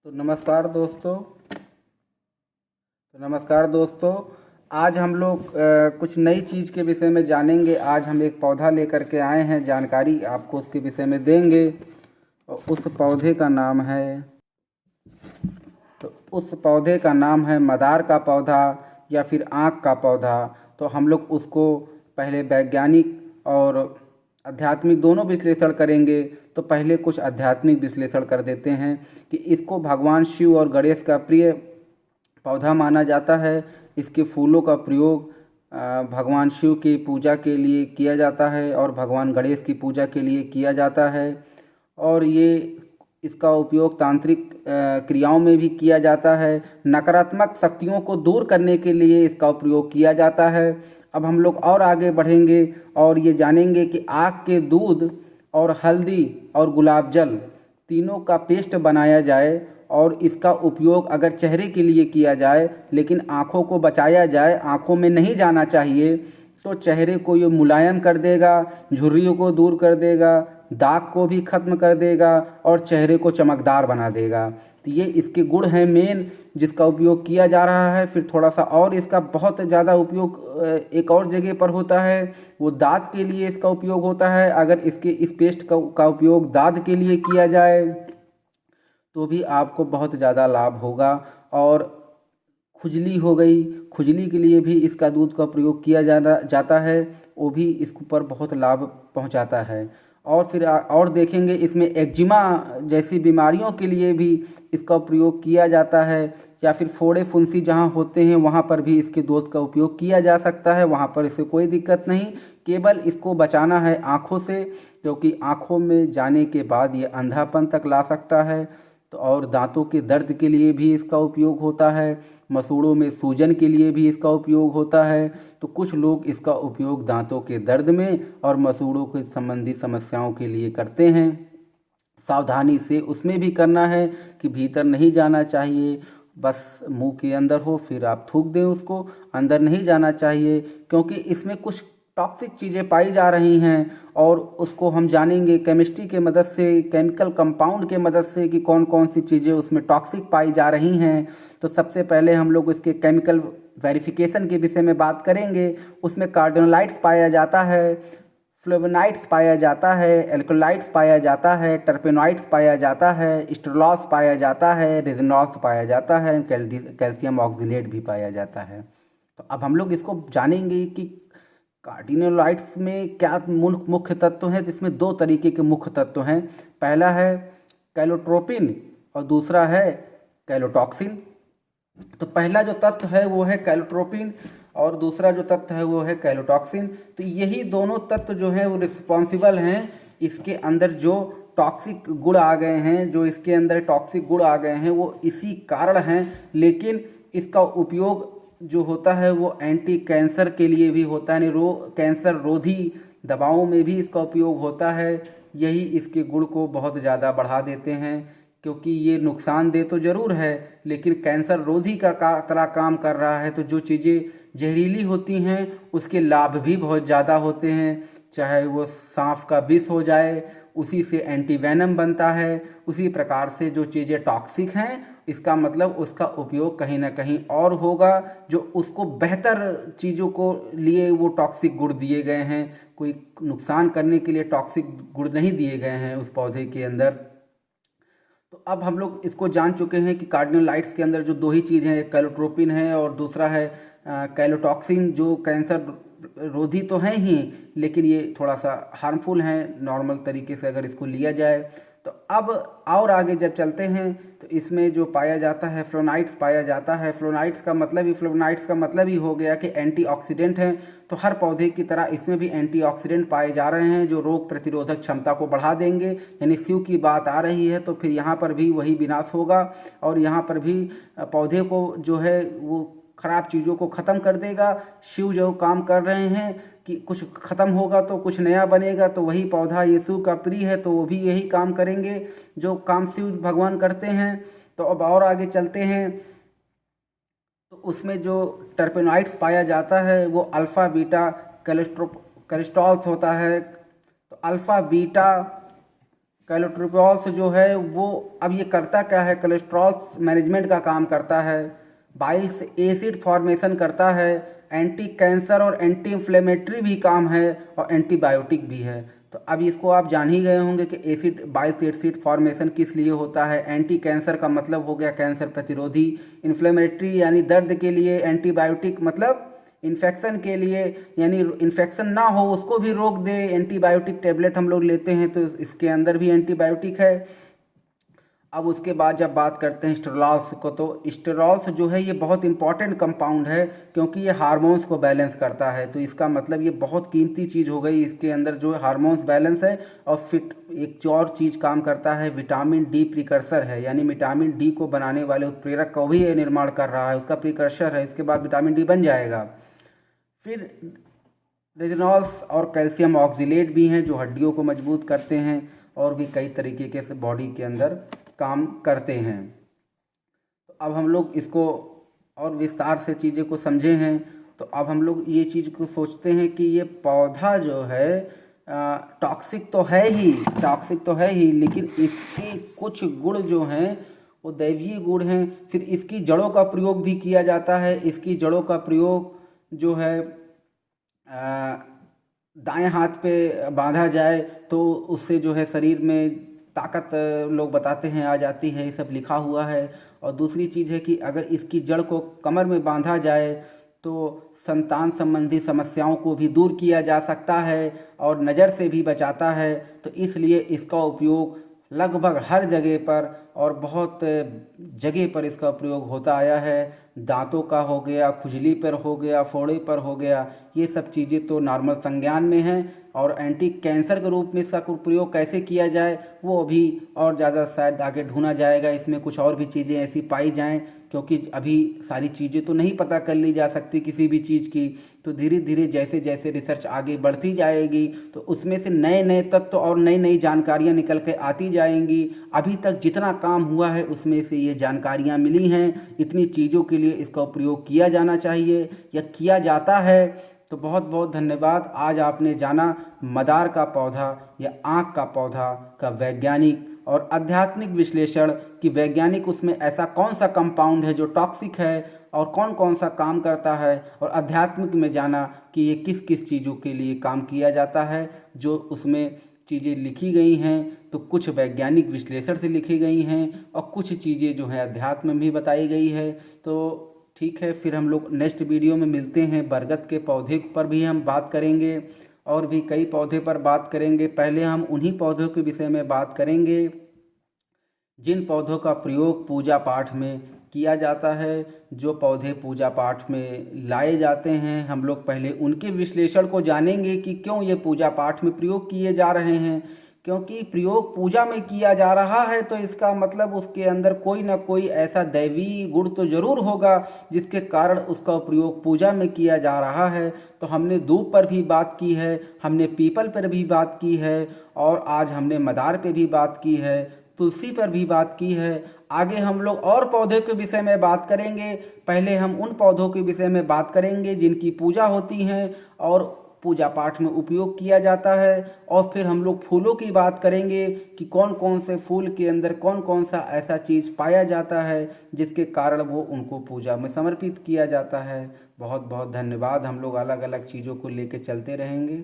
तो नमस्कार दोस्तों। आज हम लोग कुछ नई चीज़ के विषय में जानेंगे। आज हम एक पौधा लेकर के आए हैं, जानकारी आपको उसके विषय में देंगे। और उस पौधे का नाम है मदार का पौधा या फिर आँख का पौधा। तो हम लोग उसको पहले वैज्ञानिक और आध्यात्मिक दोनों विश्लेषण करेंगे। तो पहले कुछ आध्यात्मिक विश्लेषण कर देते हैं कि इसको भगवान शिव और गणेश का प्रिय पौधा माना जाता है। इसके फूलों का प्रयोग भगवान शिव की पूजा के लिए किया जाता है और भगवान गणेश की पूजा के लिए किया जाता है। और इसका उपयोग तांत्रिक क्रियाओं में भी किया जाता है। नकारात्मक शक्तियों को दूर करने के लिए इसका प्रयोग किया जाता है। अब हम लोग और आगे बढ़ेंगे और ये जानेंगे कि आक के दूध और हल्दी और गुलाब जल तीनों का पेस्ट बनाया जाए और इसका उपयोग अगर चेहरे के लिए किया जाए, लेकिन आँखों को बचाया जाए, आँखों में नहीं जाना चाहिए, तो चेहरे को ये मुलायम कर देगा, झुर्रियों को दूर कर देगा, दाग को भी ख़त्म कर देगा और चेहरे को चमकदार बना देगा। तो ये इसके गुण हैं मेन, जिसका उपयोग किया जा रहा है। फिर थोड़ा सा और इसका बहुत ज़्यादा उपयोग एक और जगह पर होता है, वो दाँत के लिए इसका उपयोग होता है। अगर इस पेस्ट का उपयोग दाँत के लिए किया जाए तो भी आपको बहुत ज़्यादा लाभ होगा। और खुजली हो गई, खुजली के लिए भी इसका दूध का प्रयोग किया जाता है, वो भी इसके ऊपर बहुत लाभ पहुंचाता है। और फिर और देखेंगे इसमें एक्जिमा जैसी बीमारियों के लिए भी इसका प्रयोग किया जाता है, या फिर फोड़े फुंसी जहाँ होते हैं वहाँ पर भी इसके दूध का उपयोग किया जा सकता है। वहाँ पर इसे कोई दिक्कत नहीं, केवल इसको बचाना है आँखों से, क्योंकि आँखों में जाने के बाद ये अंधापन तक ला सकता है। तो और दांतों के दर्द के लिए भी इसका उपयोग होता है, मसूड़ों में सूजन के लिए भी इसका उपयोग होता है। तो कुछ लोग इसका उपयोग दांतों के दर्द में और मसूड़ों के संबंधी समस्याओं के लिए करते हैं। सावधानी से उसमें भी करना है कि भीतर नहीं जाना चाहिए, बस मुंह के अंदर हो, फिर आप थूक दें उसको, अंदर नहीं जाना चाहिए, क्योंकि इसमें कुछ टॉक्सिक चीज़ें पाई जा रही हैं। और उसको हम जानेंगे केमिस्ट्री के मदद से, केमिकल कंपाउंड के मदद से, कि कौन कौन सी चीज़ें उसमें टॉक्सिक पाई जा रही हैं। तो सबसे पहले हम लोग इसके केमिकल वेरिफिकेशन के विषय में बात करेंगे। उसमें कार्बोनोलाइट्स पाया जाता है, फ्लेवोनाइड्स पाया जाता है, एल्कोलाइट्स पाया जाता है, टर्पेनॉइड्स पाया जाता है, स्टेरॉल्स पाया जाता है, रेजिनॉल्स पाया जाता है, कैल्शियम ऑक्सिलेट भी पाया जाता है। तो अब हम लोग इसको जानेंगे कि कार्डिनोलाइट्स में क्या मुख्य तत्व हैं। तो इसमें दो तरीके के मुख्य तत्व हैं। पहला है कैलोट्रोपिन और दूसरा है कैलोटॉक्सिन। तो पहला जो तत्व है वो है कैलोट्रोपिन और दूसरा जो तत्व है वो है कैलोटॉक्सिन। तो यही दोनों तत्व जो हैं वो रिस्पॉन्सिबल हैं, इसके अंदर जो टॉक्सिक गुण आ गए हैं, जो इसके अंदर टॉक्सिक गुण आ गए हैं, वो इसी कारण हैं। लेकिन इसका उपयोग जो होता है वो एंटी कैंसर के लिए भी होता है, यानी कैंसर रोधी दवाओं में भी इसका उपयोग होता है। यही इसके गुण को बहुत ज़्यादा बढ़ा देते हैं, क्योंकि ये नुकसानदेह तो ज़रूर है, लेकिन कैंसर रोधी का तरह काम कर रहा है। तो जो चीज़ें जहरीली होती हैं उसके लाभ भी बहुत ज़्यादा होते हैं। चाहे वो सांप का विष हो जाए, उसी से एंटीवेनम बनता है। उसी प्रकार से जो चीज़ें टॉक्सिक हैं, इसका मतलब उसका उपयोग कहीं ना कहीं और होगा, जो उसको बेहतर चीज़ों को लिए वो टॉक्सिक गुण दिए गए हैं। कोई नुकसान करने के लिए टॉक्सिक गुण नहीं दिए गए हैं उस पौधे के अंदर। तो अब हम लोग इसको जान चुके हैं कि कार्डिनोलाइट्स के अंदर जो दो ही चीज़ हैं, एक कैलोट्रोपिन है और दूसरा है कैलोटॉक्सिन, जो कैंसर रोधी तो हैं ही, लेकिन ये थोड़ा सा हार्मफुल हैं नॉर्मल तरीके से अगर इसको लिया जाए। तो अब और आगे जब चलते हैं तो इसमें जो पाया जाता है फ्लोनाइड्स पाया जाता है। फ्लोनाइड्स का मतलब ही हो गया कि एंटीऑक्सीडेंट हैं। तो हर पौधे की तरह इसमें भी एंटीऑक्सीडेंट पाए जा रहे हैं जो रोग प्रतिरोधक क्षमता को बढ़ा देंगे। यानी शिव की बात आ रही है तो फिर यहाँ पर भी वही विनाश होगा, और यहाँ पर भी पौधे को जो है वो खराब चीज़ों को ख़त्म कर देगा। शिव जो काम कर रहे हैं कि कुछ ख़त्म होगा तो कुछ नया बनेगा, तो वही पौधा ये शिव का प्रिय है तो वो भी यही काम करेंगे जो काम शिव भगवान करते हैं। तो अब और आगे चलते हैं तो उसमें जो टर्पेनॉइड्स पाया जाता है वो अल्फ़ा बीटा कोलेस्ट्रॉल्स होता है। तो अल्फ़ा बीटा कैलोट्रिपॉल जो है वो अब ये करता क्या है, कोलेस्ट्रॉल मैनेजमेंट का काम करता है, बाइल्स एसिड फॉर्मेशन करता है, एंटी कैंसर और एंटी इन्फ्लेमेटरी भी काम है और एंटीबायोटिक भी है। तो अब इसको आप जान ही गए होंगे कि एसिड बाइल्स एसिड फॉर्मेशन किस लिए होता है। एंटी कैंसर का मतलब हो गया कैंसर प्रतिरोधी, इन्फ्लेमेटरी यानी दर्द के लिए, एंटीबायोटिक मतलब इन्फेक्शन के लिए यानी इन्फेक्शन ना हो उसको भी रोक दे। एंटीबायोटिक टेबलेट हम लोग लेते हैं तो इसके अंदर भी एंटीबायोटिक है। अब उसके बाद जब बात करते हैं स्टेरॉल्स को, तो स्टेरॉल्स जो है ये बहुत इंपॉर्टेंट कंपाउंड है क्योंकि ये हार्मोन्स को बैलेंस करता है। तो इसका मतलब ये बहुत कीमती चीज़ हो गई, इसके अंदर जो हार्मोन्स बैलेंस है। और फिट एक और चीज़ काम करता है, विटामिन डी प्रिकर्सर है, यानी विटामिन डी को बनाने वाले उत्प्रेरक का भी ये निर्माण कर रहा है, उसका प्रिकर्सर है। इसके बाद विटामिन डी बन जाएगा। फिर रेजिनॉल्स और कैल्शियम ऑक्जिलेट भी हैं जो हड्डियों को मजबूत करते हैं और भी कई तरीके के से बॉडी के अंदर काम करते हैं। तो अब हम लोग इसको और विस्तार से चीज़ें को समझे हैं। तो अब हम लोग ये चीज़ को सोचते हैं कि ये पौधा जो है टॉक्सिक तो है ही, टॉक्सिक तो है ही, लेकिन इसके कुछ गुण जो हैं वो दैवीय गुण हैं। फिर इसकी जड़ों का प्रयोग भी किया जाता है। इसकी जड़ों का प्रयोग जो है दाएं हाथ पे बांधा जाए तो उससे जो है शरीर में ताकत लोग बताते हैं आ जाती है, ये सब लिखा हुआ है। और दूसरी चीज़ है कि अगर इसकी जड़ को कमर में बांधा जाए तो संतान संबंधी समस्याओं को भी दूर किया जा सकता है और नज़र से भी बचाता है। तो इसलिए इसका उपयोग लगभग हर जगह पर और बहुत जगह पर इसका प्रयोग होता आया है। दांतों का हो गया, खुजली पर हो गया, फोड़े पर हो गया, ये सब चीज़ें तो नॉर्मल संज्ञान में हैं। और एंटी कैंसर के रूप में इसका प्रयोग कैसे किया जाए वो अभी और ज़्यादा शायद आगे ढूंढा जाएगा। इसमें कुछ और भी चीज़ें ऐसी पाई जाएं, क्योंकि अभी सारी चीज़ें तो नहीं पता कर ली जा सकती किसी भी चीज़ की। तो धीरे धीरे जैसे जैसे रिसर्च आगे बढ़ती जाएगी तो उसमें से नए नए तत्व और नई नई जानकारियाँ निकल के आती जाएंगी। अभी तक जितना काम हुआ है उसमें से ये जानकारियाँ मिली हैं। इतनी चीज़ों के लिए इसका प्रयोग किया जाना चाहिए या किया जाता है। तो बहुत बहुत धन्यवाद। आज आपने जाना मदार का पौधा या आँख का पौधा का वैज्ञानिक और आध्यात्मिक विश्लेषण कि वैज्ञानिक उसमें ऐसा कौन सा कंपाउंड है जो टॉक्सिक है और कौन कौन सा काम करता है। और आध्यात्मिक में जाना कि ये किस किस चीज़ों के लिए काम किया जाता है। जो उसमें चीज़ें लिखी गई हैं तो कुछ वैज्ञानिक विश्लेषण से लिखी गई हैं और कुछ चीज़ें जो है अध्यात्म में भी बताई गई है। तो ठीक है, फिर हम लोग नेक्स्ट वीडियो में मिलते हैं। बरगद के पौधे पर भी हम बात करेंगे और भी कई पौधे पर बात करेंगे। पहले हम उन्हीं पौधों के विषय में बात करेंगे जिन पौधों का प्रयोग पूजा पाठ में किया जाता है। जो पौधे पूजा पाठ में लाए जाते हैं हम लोग पहले उनके विश्लेषण को जानेंगे कि क्यों ये पूजा पाठ में प्रयोग किए जा रहे हैं। क्योंकि प्रयोग पूजा में किया जा रहा है तो इसका मतलब उसके अंदर कोई ना कोई ऐसा दैवी गुण तो जरूर होगा जिसके कारण उसका प्रयोग पूजा में किया जा रहा है। तो हमने दूब पर भी बात की है, हमने पीपल पर भी बात की है और आज हमने मदार पे भी बात की है, तुलसी पर भी बात की है। आगे हम लोग और पौधे के विषय में बात करेंगे। पहले हम उन पौधों के विषय में बात करेंगे जिनकी पूजा होती है और पूजा पाठ में उपयोग किया जाता है। और फिर हम लोग फूलों की बात करेंगे कि कौन कौन से फूल के अंदर कौन कौन सा ऐसा चीज़ पाया जाता है जिसके कारण वो उनको पूजा में समर्पित किया जाता है। बहुत बहुत धन्यवाद। हम लोग अलग अलग चीज़ों को लेकर चलते रहेंगे।